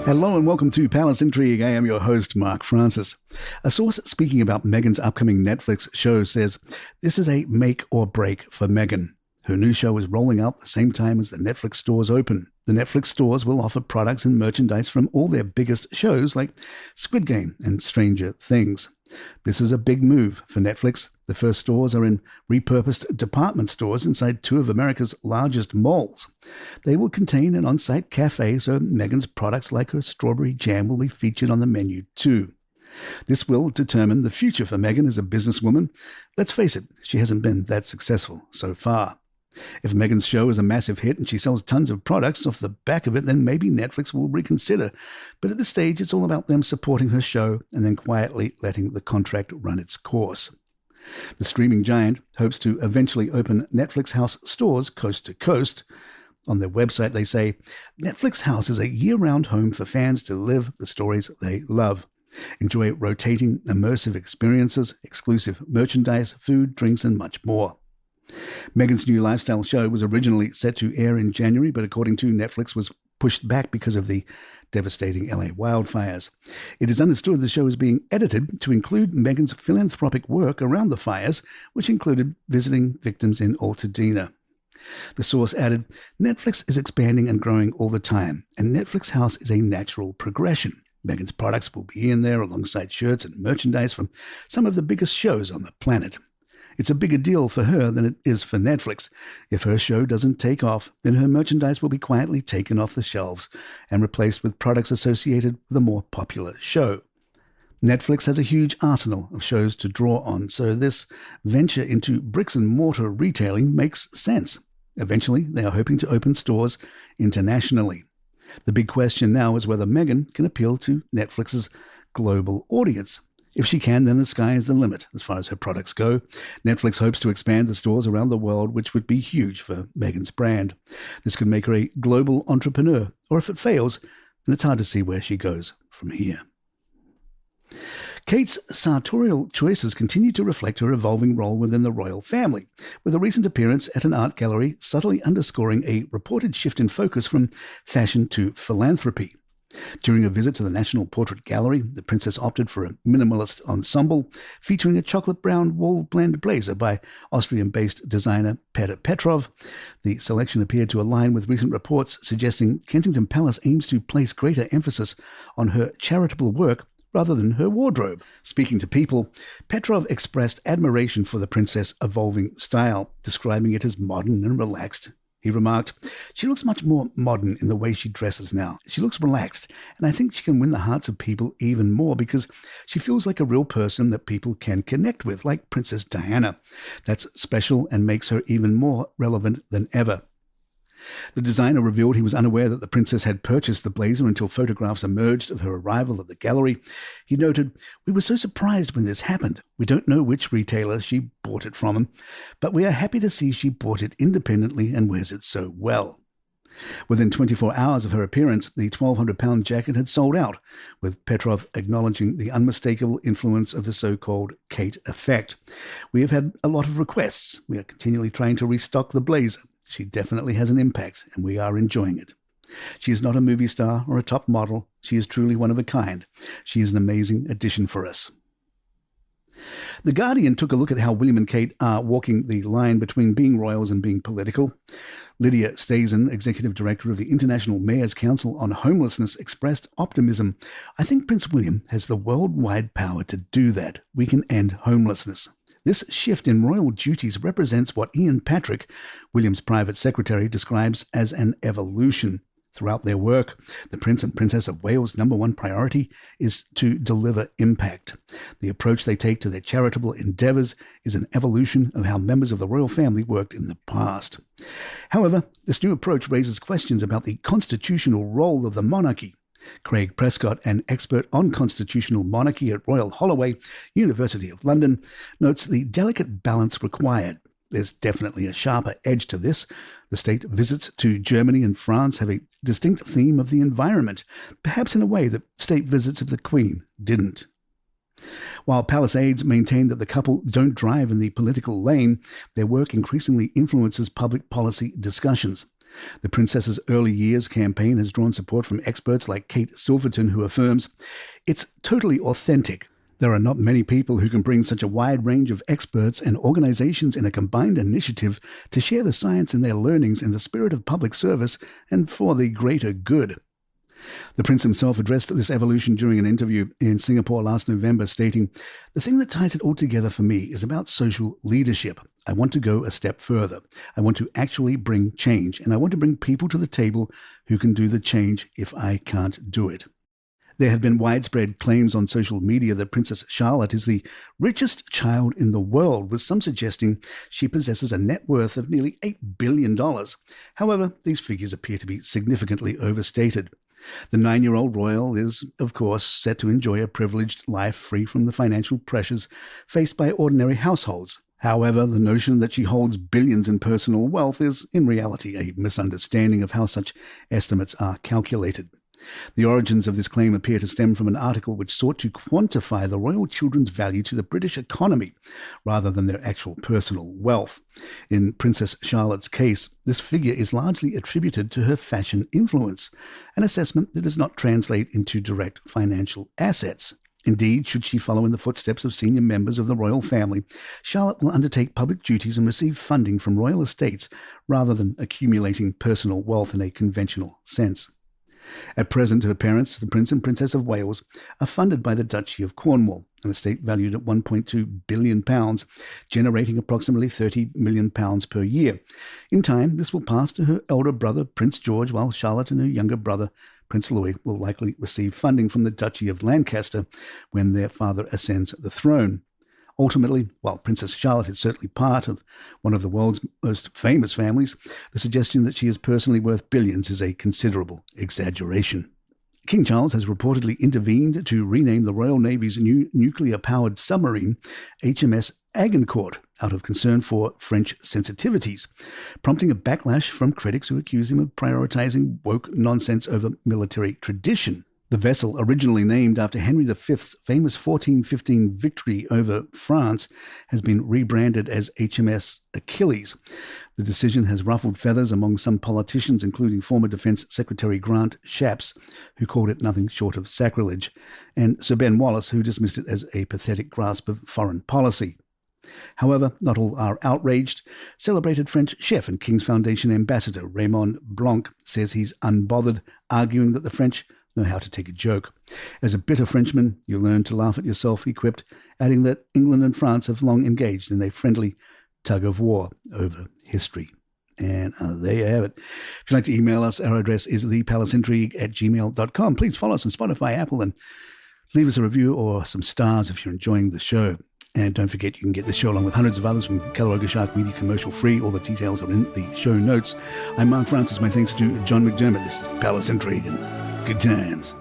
Hello and welcome to Palace Intrigue. I am your host, Mark Francis. A source speaking about Meghan's upcoming Netflix show says this is a make or break for Meghan. Her new show is rolling out the same time as the Netflix stores open. The Netflix stores will offer products and merchandise from all their biggest shows like Squid Game and Stranger Things. This is a big move for Netflix. The first stores are in repurposed department stores inside two of America's largest malls. They will contain an on-site cafe, so Meghan's products like her strawberry jam will be featured on the menu too. This will determine the future for Meghan as a businesswoman. Let's face it, she hasn't been that successful so far. If Meghan's show is a massive hit and she sells tons of products off the back of it, then maybe Netflix will reconsider. But at this stage, it's all about them supporting her show and then quietly letting the contract run its course. The streaming giant hopes to eventually open Netflix House stores coast to coast. On their website, they say, Netflix House is a year-round home for fans to live the stories they love. Enjoy rotating, immersive experiences, exclusive merchandise, food, drinks, and much more. Meghan's new lifestyle show was originally set to air in January, but according to Netflix, was pushed back because of the devastating LA wildfires. It is understood the show is being edited to include Meghan's philanthropic work around the fires, which included visiting victims in Altadena. The source added, Netflix is expanding and growing all the time, and Netflix House is a natural progression. Meghan's products will be in there alongside shirts and merchandise from some of the biggest shows on the planet. It's a bigger deal for her than it is for Netflix. If her show doesn't take off, then her merchandise will be quietly taken off the shelves and replaced with products associated with a more popular show. Netflix has a huge arsenal of shows to draw on, so this venture into bricks and mortar retailing makes sense. Eventually, they are hoping to open stores internationally. The big question now is whether Meghan can appeal to Netflix's global audience. If she can, then the sky is the limit as far as her products go. Netflix hopes to expand the stores around the world, which would be huge for Meghan's brand. This could make her a global entrepreneur, or if it fails, then it's hard to see where she goes from here. Kate's sartorial choices continue to reflect her evolving role within the royal family, with a recent appearance at an art gallery subtly underscoring a reported shift in focus from fashion to philanthropy. During a visit to the National Portrait Gallery, the princess opted for a minimalist ensemble featuring a chocolate brown wool blend blazer by Austrian-based designer Petr Petrov. The selection appeared to align with recent reports suggesting Kensington Palace aims to place greater emphasis on her charitable work rather than her wardrobe. Speaking to People, Petrov expressed admiration for the princess' evolving style, describing it as modern and relaxed. He remarked, she looks much more modern in the way she dresses now. She looks relaxed, and I think she can win the hearts of people even more because she feels like a real person that people can connect with, like Princess Diana. That's special and makes her even more relevant than ever. The designer revealed he was unaware that the princess had purchased the blazer until photographs emerged of her arrival at the gallery. He noted, we were so surprised when this happened. We don't know which retailer she bought it from, but we are happy to see she bought it independently and wears it so well. Within 24 hours of her appearance, the £1,200 jacket had sold out, with Petrov acknowledging the unmistakable influence of the so-called Kate effect. We have had a lot of requests. We are continually trying to restock the blazer. She definitely has an impact, and we are enjoying it. She is not a movie star or a top model. She is truly one of a kind. She is an amazing addition for us. The Guardian took a look at how William and Kate are walking the line between being royals and being political. Lydia Stazen, executive director of the International Mayors Council on Homelessness, expressed optimism. I think Prince William has the worldwide power to do that. We can end homelessness. This shift in royal duties represents what Ian Patrick, William's private secretary, describes as an evolution. Throughout their work, the Prince and Princess of Wales' number one priority is to deliver impact. The approach they take to their charitable endeavours is an evolution of how members of the royal family worked in the past. However, this new approach raises questions about the constitutional role of the monarchy. Craig Prescott, an expert on constitutional monarchy at Royal Holloway, University of London, notes the delicate balance required. There's definitely a sharper edge to this. The state visits to Germany and France have a distinct theme of the environment, perhaps in a way that state visits of the Queen didn't. While palace aides maintain that the couple don't drive in the political lane, their work increasingly influences public policy discussions. The princess's early years campaign has drawn support from experts like Kate Silverton, who affirms, "It's totally authentic. There are not many people who can bring such a wide range of experts and organizations in a combined initiative to share the science and their learnings in the spirit of public service and for the greater good." The prince himself addressed this evolution during an interview in Singapore last November, stating, "The thing that ties it all together for me is about social leadership. I want to go a step further. I want to actually bring change, and I want to bring people to the table who can do the change if I can't do it." There have been widespread claims on social media that Princess Charlotte is the richest child in the world, with some suggesting she possesses a net worth of nearly $8 billion. However, these figures appear to be significantly overstated. The 9-year-old royal is, of course, set to enjoy a privileged life free from the financial pressures faced by ordinary households. However, the notion that she holds billions in personal wealth is, in reality, a misunderstanding of how such estimates are calculated. The origins of this claim appear to stem from an article which sought to quantify the royal children's value to the British economy, rather than their actual personal wealth. In Princess Charlotte's case, this figure is largely attributed to her fashion influence, an assessment that does not translate into direct financial assets. Indeed, should she follow in the footsteps of senior members of the royal family, Charlotte will undertake public duties and receive funding from royal estates rather than accumulating personal wealth in a conventional sense. At present, her parents, the Prince and Princess of Wales, are funded by the Duchy of Cornwall, an estate valued at £1.2 billion, generating approximately £30 million per year. In time, this will pass to her elder brother, Prince George, while Charlotte and her younger brother, Prince Louis, will likely receive funding from the Duchy of Lancaster when their father ascends the throne. Ultimately, while Princess Charlotte is certainly part of one of the world's most famous families, the suggestion that she is personally worth billions is a considerable exaggeration. King Charles has reportedly intervened to rename the Royal Navy's new nuclear-powered submarine HMS Agincourt out of concern for French sensitivities, prompting a backlash from critics who accuse him of prioritizing woke nonsense over military tradition. The vessel, originally named after Henry V's famous 1415 victory over France, has been rebranded as HMS Achilles. The decision has ruffled feathers among some politicians, including former Defense Secretary Grant Shapps, who called it nothing short of sacrilege, and Sir Ben Wallace, who dismissed it as a pathetic grasp of foreign policy. However, not all are outraged. Celebrated French chef and King's Foundation ambassador Raymond Blanc says he's unbothered, arguing that the French know how to take a joke. As a bitter Frenchman, you learn to laugh at yourself, he quipped, adding that England and France have long engaged in a friendly tug of war over history. And there you have it. If you'd like to email us, our address is thepalaceintrigue@gmail.com. Please follow us on Spotify, Apple, and leave us a review or some stars if you're enjoying the show. And don't forget, you can get this show along with hundreds of others from Caloraga Shark Media commercial free. All the details are in the show notes. I'm Mark Francis. My thanks to John McDermott. This is Palace Intrigue, and good times.